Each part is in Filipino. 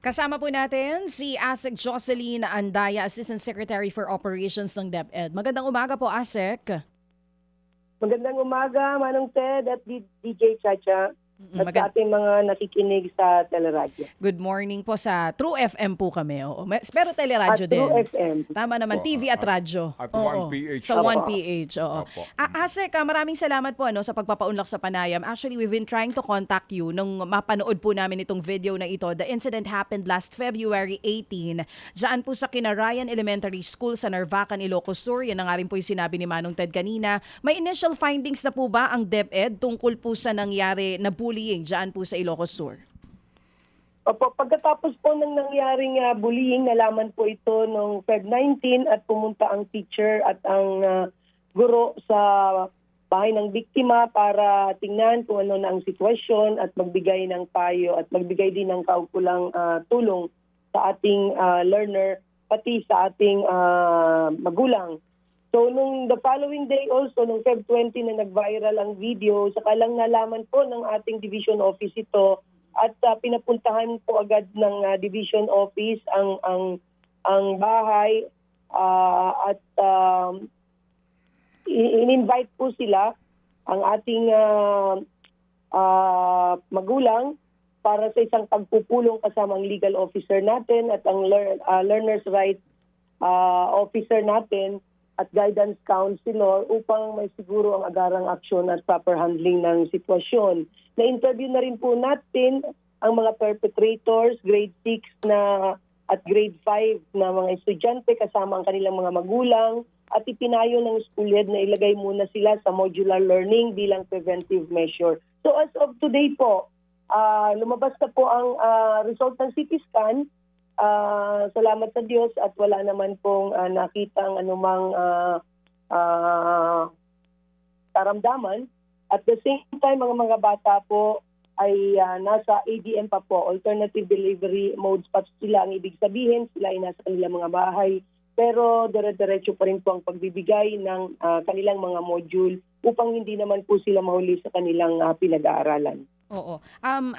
Kasama po natin si ASEC Jocelyn Andaya, Assistant Secretary for Operations ng DepEd. Magandang umaga po, ASEC. Magandang umaga, Manong Ted at DJ Chacha at sa ating mga nakikinig sa teleradyo. Good morning po sa True FM po kami. Oo. Pero teleradyo din. True FM. Tama naman, TV at radyo. At Oo. 1PH. Sa Opo. 1PH. Oo. Opo. ASEC, maraming salamat po sa pagpapaunlak sa panayam. Actually, we've been trying to contact you nung mapanood po namin itong video na ito. The incident happened last February 18. Diyan po sa Kinarayan Elementary School sa Narvacan, Ilocos Sur. Yan na nga rin po yung sinabi ni Manong Ted kanina. May initial findings na po ba ang DepEd tungkol po sa nangyari na bullying diyan po sa Ilocos Sur? Opo, pagkatapos po ng nangyaring bullying, nalaman po ito noong Feb 19 at pumunta ang teacher at ang guro sa bahay ng biktima para tingnan kung ano na ang sitwasyon at magbigay ng payo at magbigay din ng kaukulang tulong sa ating learner pati sa ating magulang. So, nung the following day also, nung Feb 20 na nag-viral ang video, saka lang nalaman po ng ating division office ito at pinapuntahan po agad ng division office ang bahay at in-invite po sila ang ating magulang para sa isang pagpupulong kasama ang legal officer natin at ang learner's rights officer natin at guidance counselor upang may siguro ang agarang aksyon at proper handling ng sitwasyon. Na-interview na rin po natin ang mga perpetrators, grade 6 at grade 5 na mga estudyante kasama ang kanilang mga magulang at ipinayo ng school head na ilagay muna sila sa modular learning bilang preventive measure. So as of today po, lumabas na po ang result ng CT scan. Salamat sa Diyos at wala naman pong nakitang anumang karamdaman. At the same time, mga bata po ay nasa ADM pa po, alternative delivery modes pa sila. Ang ibig sabihin, sila ay nasa kanilang mga bahay. Pero dire-diretso pa rin po ang pagbibigay ng kanilang mga module upang hindi naman po sila mahuli sa kanilang pinag-aaralan. Oo.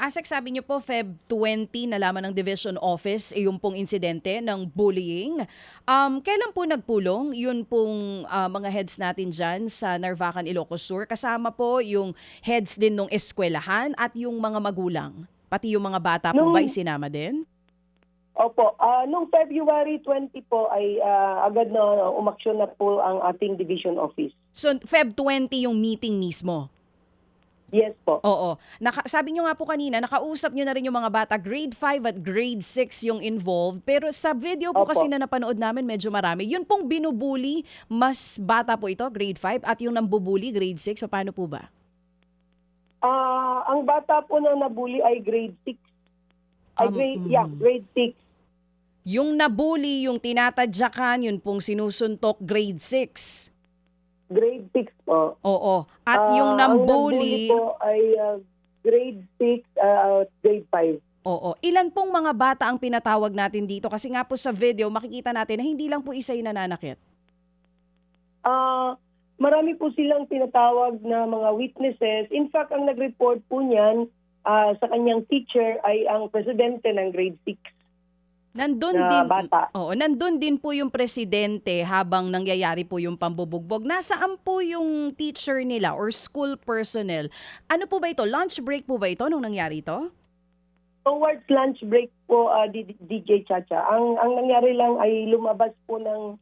ASEC, sabi niyo po, Feb 20, nalaman ng Division Office yung pong insidente ng bullying. Kailan po nagpulong yun pong mga heads natin dyan sa Narvacan, Ilocos Sur? Kasama po yung heads din ng eskwelahan at yung mga magulang. Pati yung mga bata po ba isinama din? Opo. Noong February 20 po ay agad na umaksyon na po ang ating Division Office. So, Feb 20 yung meeting mismo? Yes po. Oo. Sabi nyo nga po kanina, nakausap nyo na rin yung mga bata, grade 5 at grade 6 yung involved. Pero sa video po Opo. kasi na napanood namin, medyo marami. Yun pong binubuli, mas bata po ito, grade 5, at yung nambubuli, grade 6. So, paano po ba? Ang bata po na nabully ay grade 6. Grade 6. Yung nabuli, yung tinatadyakan, yun pong sinusuntok, grade 6. Grade 6 po. Oo. At yung nambuli, ang nambully po ay grade 6, grade 5. oo. Ilan pong mga bata ang pinatawag natin dito? Kasi nga po sa video, makikita natin na hindi lang po isa yung nananakit. Marami po silang tinatawag na mga witnesses. In fact, ang nag-report po niyan sa kanyang teacher ay ang presidente ng grade 6. Nandun na din, bata. oo, nandun din po yung presidente habang nangyayari po yung pambubugbog. Nasaan po yung teacher nila or school personnel? Ano po ba ito? Lunch break po ba ito nung nangyari ito? Towards lunch break po, DJ Chacha. Ang nangyari lang ay lumabas po ng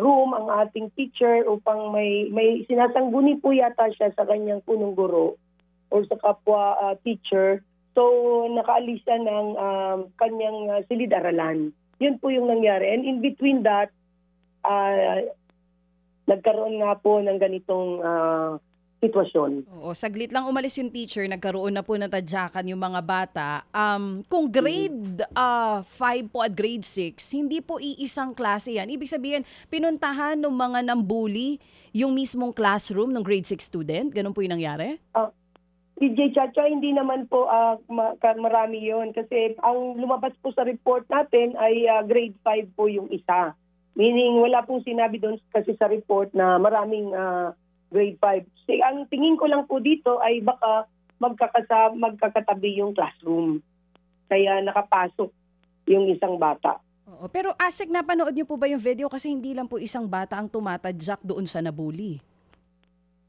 room ang ating teacher upang may sinasangguni po yata siya sa kanyang punong guro or sa kapwa teacher. So, nakaalis siya ng kanyang silid-aralan. Yun po yung nangyari. And in between that, nagkaroon nga po ng ganitong sitwasyon. Oo, saglit lang umalis yung teacher, nagkaroon na po ng tadyakan yung mga bata. Kung grade 5 po at grade 6, hindi po iisang klase yan. Ibig sabihin, pinuntahan ng mga nambuli yung mismong classroom ng grade 6 student? Ganun po yung nangyari? DJ Chacha, hindi naman po marami yon kasi ang lumabas po sa report natin ay grade 5 po yung isa. Meaning wala pong sinabi doon kasi sa report na maraming grade 5. Ang tingin ko lang po dito ay baka magkakatabi yung classroom. kaya nakapasok yung isang bata. Oo, pero Asek, napanood niyo po ba yung video? Kasi hindi lang po isang bata ang tumatadyak doon sa nabully.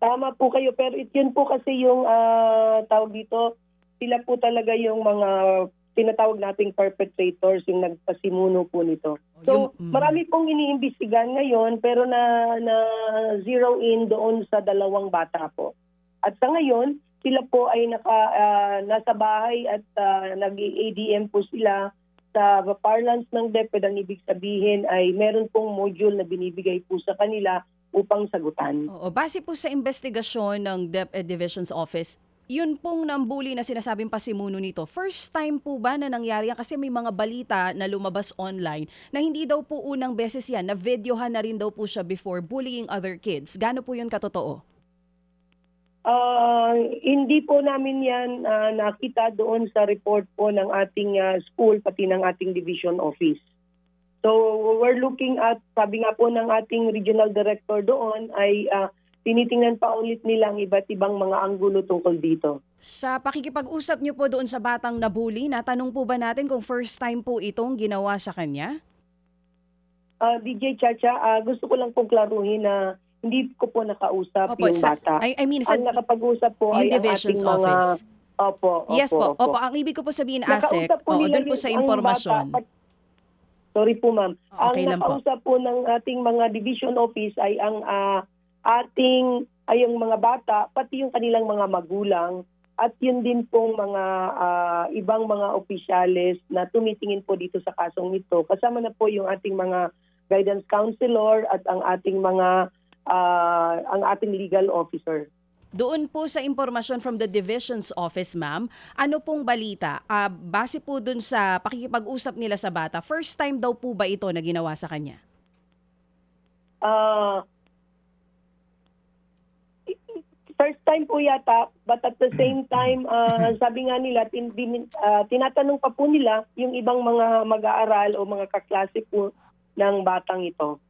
Tama po kayo, pero yun po kasi yung tawag dito, sila po talaga yung mga tinatawag nating perpetrators, yung nagpasimuno po nito. So, marami pong iniimbestigahan ngayon, pero na zero in doon sa dalawang bata po. At sa ngayon, sila po ay nasa bahay at nag-ADM po sila. Sa parlance ng DepEd, ang ibig sabihin ay meron pong module na binibigay po sa kanila upang sagutan. Oo, base po sa investigasyon ng DepEd Division's Office, yun pong nambuli na sinasabing pasimuno nito, first time po ba na nangyari yan? Kasi may mga balita na lumabas online na hindi daw po unang beses yan, na videohan na rin daw po siya before bullying other kids. Gaano po yun katotoo? Hindi po namin yan nakita doon sa report po ng ating school, pati ng ating division office. So we're looking at, sabi nga po ng ating regional director doon, ay tinitingnan pa ulit nila ang iba't ibang mga anggulo tungkol dito. Sa pakikipag-usap niyo po doon sa batang nabully, natanong po ba natin kung first time po itong ginawa sa kanya? DJ Chacha, gusto ko lang pong klaruhin na hindi ko po nakausap Opo, yung bata. I mean, sa ang nakapag-usap po yung ay ang division's ating mga... office. Opo. Yes po. Opo, ang ibig ko po sabihin, Asek, Nakausap po nila doon po sa ang impormasyon. bata. Sorry po, ma'am. Okay Ang lang po. nakausap po ng ating mga division office ay ang yung mga bata, pati yung kanilang mga magulang, at yun din pong mga ibang mga opisyales na tumitingin po dito sa kasong ito. Kasama na po yung ating mga guidance counselor at ang ating legal officer. Doon po sa impormasyon from the division's office, ma'am, ano pong balita? Base po doon sa pakikipag-usap nila sa bata, first time daw po ba ito na ginawa sa kanya? First time po yata, but at the same time, sabi nga nila, tinatanong pa po nila yung ibang mga mag-aaral o mga kaklase po ng batang ito.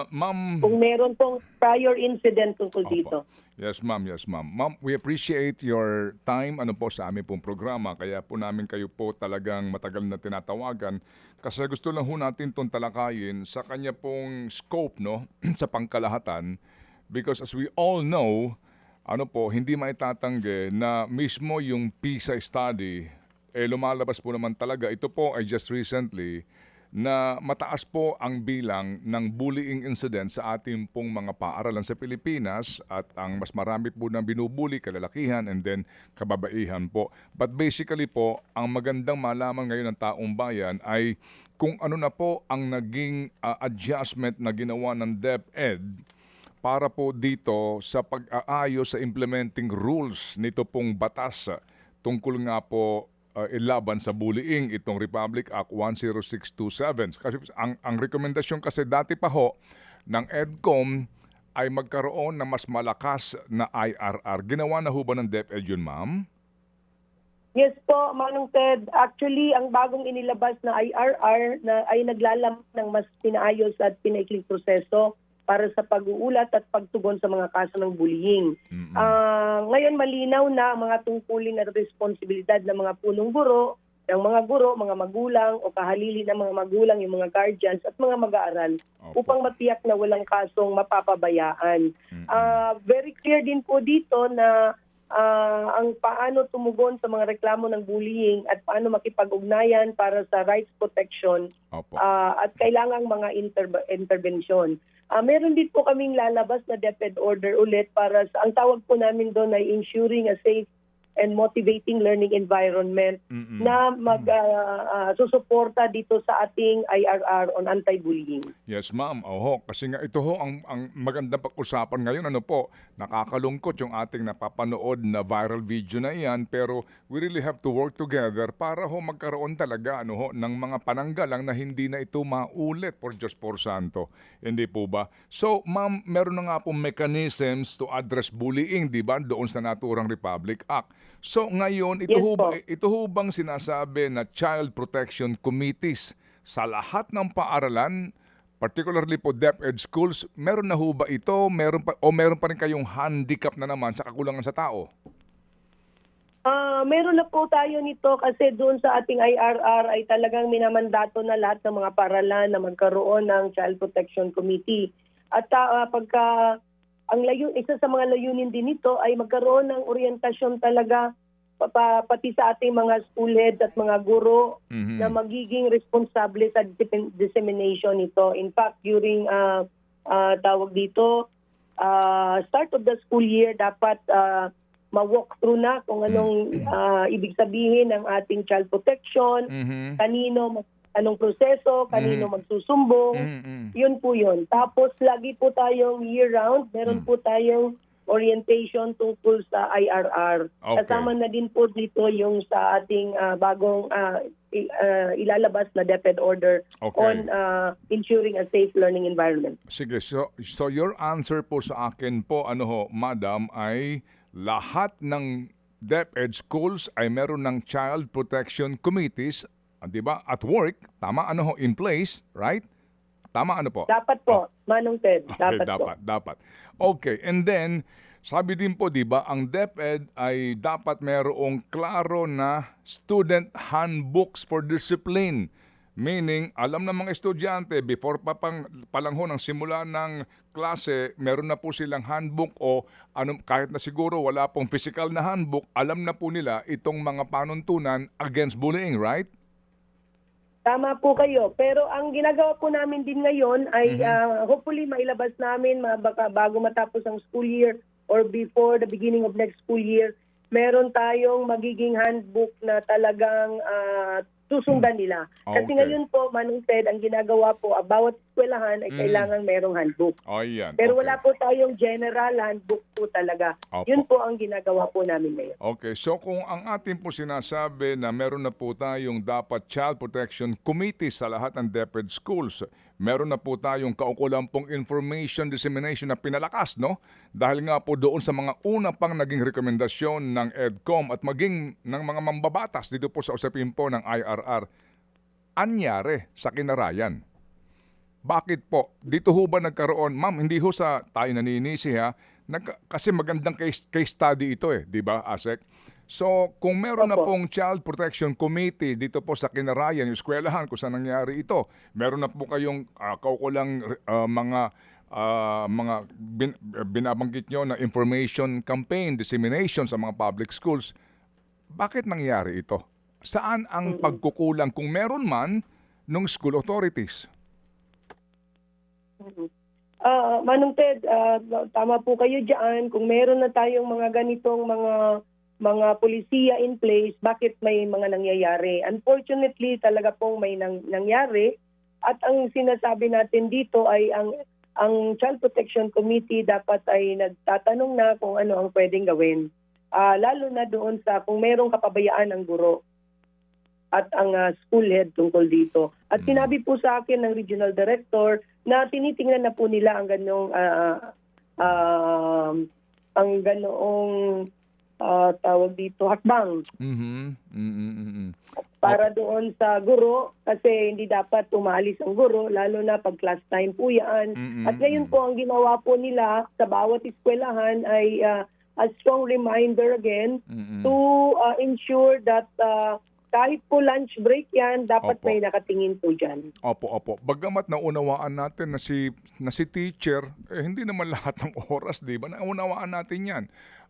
Ma'am. Kung meron pong prior incident tungkol dito. Yes, ma'am. Yes, ma'am. Ma'am, we appreciate your time po sa aming pong programa. Kaya po namin kayo po talagang matagal na tinatawagan. Kasi gusto lang ho natin itong talakayin sa kanya pong scope, no, sa pangkalahatan. Because as we all know, hindi maitatanggi na mismo yung PISA study, lumalabas po naman talaga. Ito po ay just recently na mataas po ang bilang ng bullying incident sa ating pong mga paaralan sa Pilipinas at ang mas marami po ng binubuli, kalalakihan and then kababaihan po. But basically po, ang magandang malaman ngayon ng taong bayan ay kung ano na po ang naging adjustment na ginawa ng DepEd para po dito sa pag-aayos sa implementing rules nito pong batas tungkol nga po ilaban sa bullying, itong Republic Act 10627. Kasi ang rekomendasyon kasi dati pa ho ng EDCOM ay magkaroon ng mas malakas na IRR. Ginawa na ho ba ng DepEd yun, ma'am? Yes po, Manong Ted. Actually, ang bagong inilabas na IRR na ay naglalam ng mas pinaayos at pinaikling proseso para sa pag-uulat at pagtugon sa mga kaso ng bullying. Ngayon malinaw na ang mga tungkulin at responsibilidad ng mga punong guro, mga magulang o kahalili ng mga magulang, yung mga guardians at mga mag-aaral upang matiyak na walang kasong mapapabayaan. Very clear din po dito na ang paano tumugon sa mga reklamo ng bullying at paano makipag-ugnayan para sa rights protection at kailangang mga intervention. Meron din po kaming lalabas na DepEd order ulit para sa, ang tawag po namin doon ay ensuring a safe and motivating learning environment na susuporta dito sa ating IRR on anti-bullying. Yes, ma'am. Oho, kasi nga ito ho ang magandang pag-usapan ngayon. Nakakalungkot yung ating napapanood na viral video na iyan, pero we really have to work together para ho magkaroon talaga ng mga pananggalang na hindi na ito maulit por Diyos por Santo. Hindi po ba? So, ma'am, meron na nga pong mechanisms to address bullying, di ba? Doon sa naturang Republic Act. So ngayon, ito ho bang sinasabi na Child Protection Committees sa lahat ng paaralan, particularly po DepEd schools, meron na ho ba ito? Meron pa rin kayong handicap na naman sa kakulangan sa tao? Meron na po tayo nito kasi doon sa ating IRR ay talagang minamandato na lahat ng mga paralan na magkaroon ng Child Protection Committee. At pagka isa sa mga layunin din nito ay magkaroon ng orientasyon talaga pati sa ating mga school heads at mga guro na magiging responsable sa dissemination nito. In fact, during tawag dito, start of the school year, dapat ma-walk through na kung anong ibig sabihin ng ating child protection, anong proseso, kanino magsusumbong, yun po yun. Tapos lagi po tayong year-round, meron po tayong orientation tungkol sa IRR. Okay. Kasama na din po dito yung sa ating bagong ilalabas na DepEd order on ensuring a safe learning environment. Sige, so your answer po sa akin po, madam, ay lahat ng DepEd schools ay meron ng child protection committees, di ba? At work, tama, in place, right? Tama, po? Dapat po, Manong Ted. Dapat. Okay, and then, sabi din po, di ba, ang DepEd ay dapat merong klaro na student handbooks for discipline. Meaning, alam ng mga estudyante, before palang ho ng simula ng klase, meron na po silang handbook o kahit na siguro wala pong physical na handbook, alam na po nila itong mga panuntunan against bullying, right? Tama po kayo. Pero ang ginagawa po namin din ngayon ay hopefully mailabas namin bago matapos ang school year or before the beginning of next school year, meron tayong magiging handbook na talagang susundan nila. Kasi ngayon po, Manong Ted, ang ginagawa po, bawat eskwelahan ay kailangan merong handbook. Pero wala po tayong general handbook po talaga. Yun po ang ginagawa po namin ngayon. Okay, so kung ang atin po sinasabi na meron na po tayong dapat Child Protection Committee sa lahat ng DepEd schools, meron na po tayong kaukulang pong information dissemination na pinalakas, no? Dahil nga po doon sa mga una pang naging rekomendasyon ng EDCOM at maging ng mga mambabatas dito po sa usapin po ng IRR, anyari sa kinarayan. Bakit po? Dito ho ba nagkaroon? Ma'am, hindi ho sa tayo naninisi ha. Kasi magandang case study ito di ba, Asek? So, kung meron na pong Child Protection Committee dito po sa kinarayan, yung eskwelahan, kung saan nangyari ito, meron na po kayong kaukulang mga binabanggit nyo na information campaign, dissemination sa mga public schools, bakit nangyari ito? Saan ang pagkukulang kung meron man ng school authorities? Manong Ted, tama po kayo dyan. Kung meron na tayong mga ganitong mga polisiya in place, bakit may mga nangyayari? Unfortunately, talaga pong may nangyari. At ang sinasabi natin dito ay ang Child Protection Committee dapat ay nagtatanong na kung ano ang pwedeng gawin. Lalo na doon sa kung merong kapabayaan ng guro at ang school head tungkol dito. At sinabi po sa akin ng regional director na tinitingnan na po nila ang ganoong tawag dito, hakbang. Para doon sa guro, kasi hindi dapat umaalis ang guro, lalo na pag class time po yan. At ngayon po, ang ginawa po nila sa bawat eskwelahan ay a strong reminder again to ensure that kahit po lunch break yan, dapat may nakatingin po dyan. Opo. Bagamat naunawaan natin na si teacher, hindi naman lahat ng oras, di ba? Naunawaan natin yan.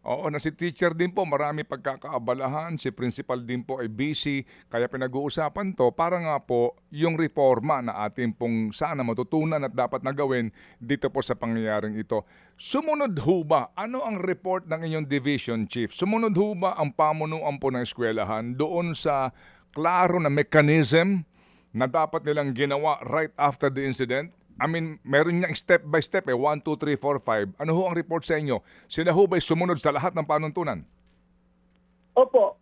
Oo, na si teacher din po, marami pagkakaabalahan, si principal din po ay busy, kaya pinag-uusapan to para nga po yung reforma na ating pong sana matutunan at dapat nagawin dito po sa pangyayaring ito. Sumunod ho ba? Ano ang report ng inyong division chief? Sumunod ho ba ang pamunuan po ng eskwelahan doon sa klaro na mechanism na dapat nilang ginawa right after the incident? I mean, meron niyang step by step 1, 2, 3, 4, 5. Ano ho ang report sa inyo? Sila ho ba'y sumunod sa lahat ng panuntunan? Opo.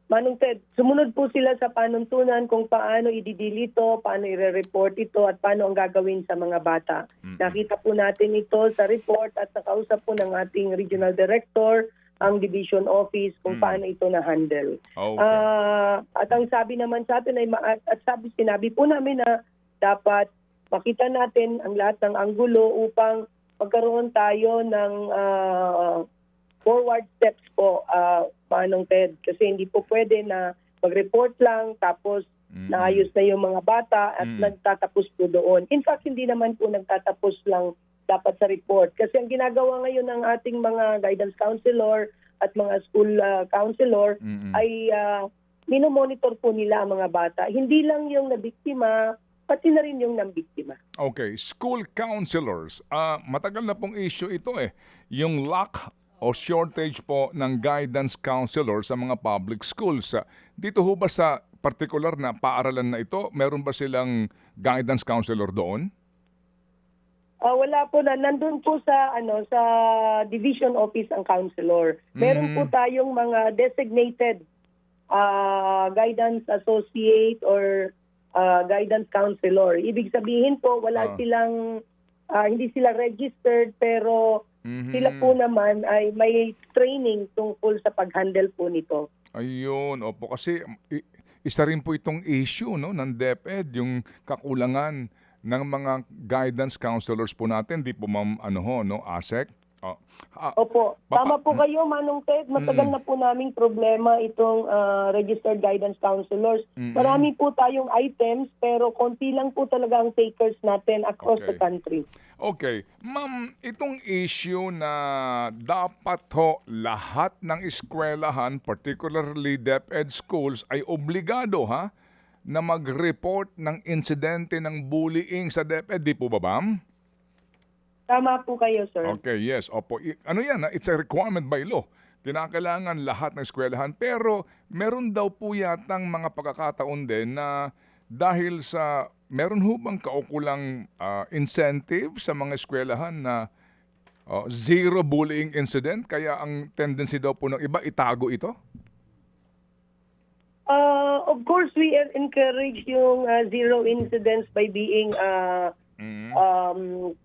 Manong Ted, sumunod po sila sa panuntunan kung paano i-delete paano i-report ito at paano ang gagawin sa mga bata. Nakita po natin ito sa report at nakausap po ng ating regional director, ang division office, kung paano ito na-handle. Okay. At ang sabi naman sa atin ay, sinabi po namin na dapat makita natin ang lahat ng anggulo upang magkaroon tayo ng forward steps po, Manong Ted. Kasi hindi po pwede na mag-report lang tapos naayos na yung mga bata at nagtatapos po doon. In fact, hindi naman po nagtatapos lang dapat sa report. Kasi ang ginagawa ngayon ng ating mga guidance counselor at mga school counselor ay minomonitor po nila ang mga bata. Hindi lang yung nabiktima, pati na rin yung nambiktima. Okay, school counselors. Matagal na pong issue ito eh. Yung lack o shortage po ng guidance counselor sa mga public schools. Dito ho ba sa particular na paaralan na ito, meron ba silang guidance counselor doon? Wala po na. Nandun po sa sa division office ang counselor. Meron po tayong mga designated guidance associate or guidance counselor. Ibig sabihin po wala silang hindi sila registered pero sila po naman ay may training tungkol sa pag-handle po nito. Ayun, opo kasi isa rin po itong issue no ng DepEd, yung kakulangan ng mga guidance counselors po natin, di po ma'am ASEC? Opo. Tama po kayo, Manong Ted. Matagal na po naming problema itong registered guidance counselors. Marami po tayong items pero konti lang po talaga ang takers natin across the country. Okay. Ma'am, itong issue na dapat ho lahat ng eskwelahan, particularly DepEd schools, ay obligado na mag-report ng insidente ng bullying sa DepEd, di po ba, ma'am? Tama po kayo, sir. Okay, yes. Opo. Ano yan? It's a requirement by law. Kinakailangan lahat ng eskwelahan. Pero meron daw po yatang mga pagkakataon din na dahil sa meron ho bang kaukulang incentive sa mga eskwelahan na zero bullying incident? Kaya ang tendency daw po ng iba, itago ito? Of course, we encourage yung zero incidents by being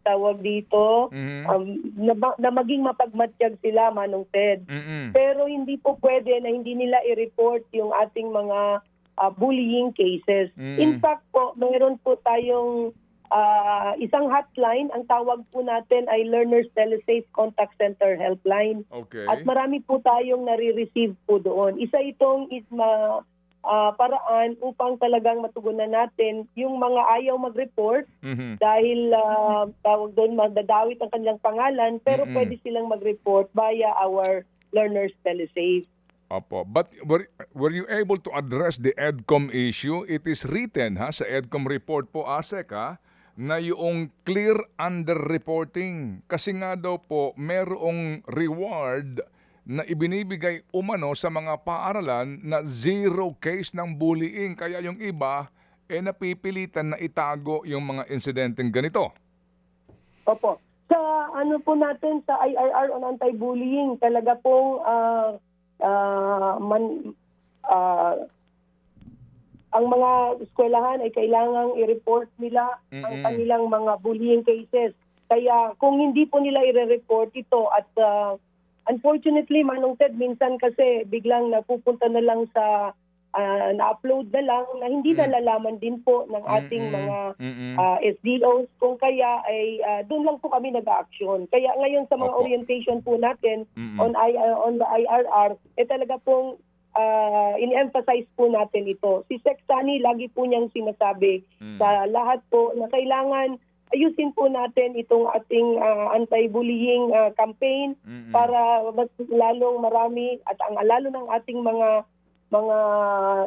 tawag dito na maging mapagmatyag sila, Manong Ted. Pero hindi po pwede na hindi nila i-report yung ating mga bullying cases. In fact po, mayroon po tayong isang hotline. Ang tawag po natin ay Learners Telesafe Contact Center Helpline. Okay. At marami po tayong nare-receive po doon. Isa itong paraan upang talagang matugunan natin yung mga ayaw mag-report dahil tawag doon magdadawit ang kanilang pangalan pero pwede silang mag-report via our Learners Telesafe. Opo. But were you able to address the EDCOM issue? It is written sa EDCOM report po, ASEC, na yung clear underreporting. Kasi nga daw po, merong reward na ibinibigay umano sa mga paaralan na zero case ng bullying. Kaya yung iba, napipilitan na itago yung mga insidenteng ganito. Opo. Sa po natin, sa IRR on anti-bullying, talaga pong ang mga eskwelahan ay kailangang i-report nila ang kanilang mga bullying cases. Kaya kung hindi po nila i-report ito at unfortunately, Manong Ted, minsan kasi biglang napupunta na lang sa na-upload na lang na hindi nalalaman din po ng ating mga SDOs. Kung kaya ay doon lang po kami nag-action. Kaya ngayon sa mga orientation po natin on the IRR, talaga pong in-emphasize po natin ito. Si Sec Sani, lagi po niyang sinasabi sa lahat po na kailangan ayusin po natin itong ating anti-bullying campaign para mas lalong marami at ang lalo ng ating mga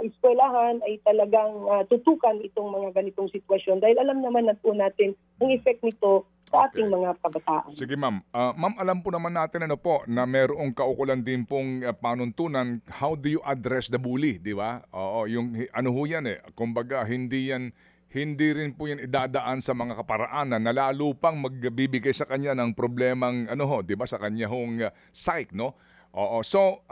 eskwelahan ay talagang tutukan itong mga ganitong sitwasyon dahil alam naman na po natin ang effect nito sa ating mga kabataan. Sige ma'am. Ma'am, alam po naman natin na mayroong kaukulan din pong panuntunan. How do you address the bully, di ba? Oo, yung ho yan kumbaga hindi rin po yan idadaan sa mga kaparaanan na lalo pang magbibigay sa kanya ng problemang di ba sa kanya hong psych, no? Oo. So,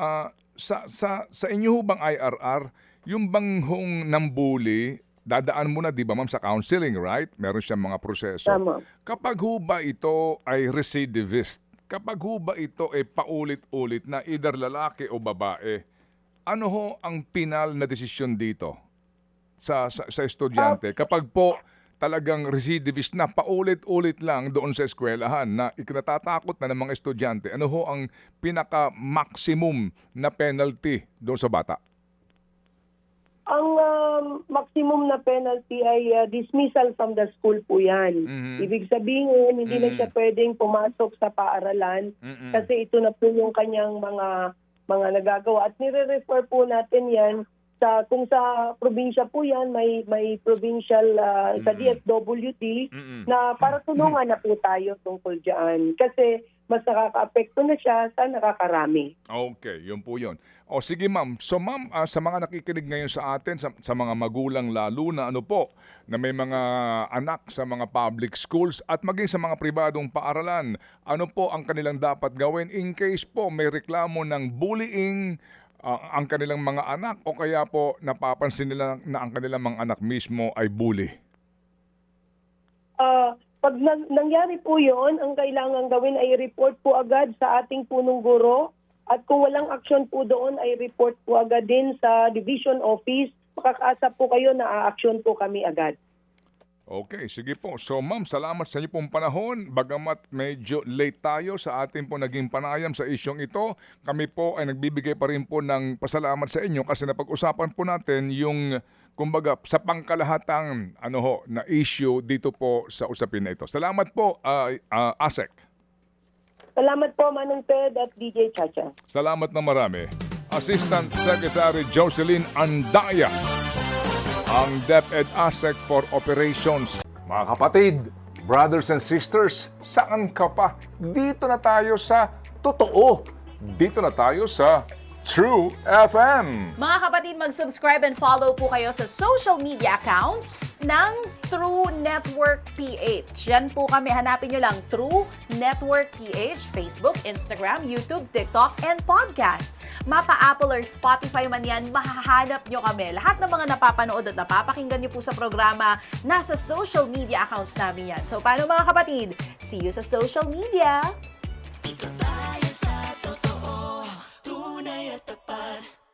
sa inyo bang IRR, yung bang hong nambuli, dadaan mo na, di ba ma'am, sa counseling, right? Meron siyang mga proseso. Tama. Kapag ho ba ito ay recidivist, kapag ho ba ito ay paulit-ulit na either lalaki o babae, ano ho ang pinal na desisyon dito sa estudyante? Kapag po talagang recidivist na paulit-ulit lang doon sa eskwelahan na ikinatatakot na ng mga estudyante, ano ho ang pinaka-maximum na penalty doon sa bata? Ang maximum na penalty ay dismissal from the school po yan. Ibig sabihin, hindi na siya pwedeng pumasok sa paaralan kasi ito na po yung kanyang mga nagagawa. At nire-refer po natin yan sa kung sa probinsya po yan, may provincial sa DSWD na para tulungan na po tayo tungkol dyan. Kasi mas nakaka-apekto na siya sa nakakarami. Okay, yun po yun. O sige ma'am, so ma'am, sa mga nakikinig ngayon sa atin, sa mga magulang lalo na ano po, na may mga anak sa mga public schools at maging sa mga pribadong paaralan, ano po ang kanilang dapat gawin in case po may reklamo ng bullying, ang kanilang mga anak o kaya po napapansin nila na ang kanilang mga anak mismo ay bully? Pag nangyari po yon, ang kailangan gawin ay report po agad sa ating punong guro at kung walang aksyon po doon ay report po agad din sa division office. Makakaasa po kayo na a-aksyon po kami agad. Okay, sige po. So ma'am, salamat sa inyo pong panahon. Bagamat medyo late tayo sa ating po naging panayam sa isyong ito, kami po ay nagbibigay pa rin po ng pasalamat sa inyo kasi napag-usapan po natin yung, kumbaga, sa pangkalahatang na issue dito po sa usapin na ito. Salamat po, ASEC. Salamat po, Manong Ted at DJ Chacha. Salamat na marami. Assistant Secretary Jocelyn Andaya, ang DepEd ASEC for Operations. Mga kapatid, brothers and sisters, saan ka pa? Dito na tayo sa totoo. Dito na tayo sa True FM. Mga kapatid, mag-subscribe and follow po kayo sa social media accounts ng True Network PH. Yan po kami. Hanapin nyo lang True Network PH, Facebook, Instagram, YouTube, TikTok, and podcast. Mapa Apple or Spotify man yan, mahahanap nyo kami. Lahat ng mga napapanood at napapakinggan nyo po sa programa, nasa social media accounts namin yan. So, paano mga kapatid? See you sa social media!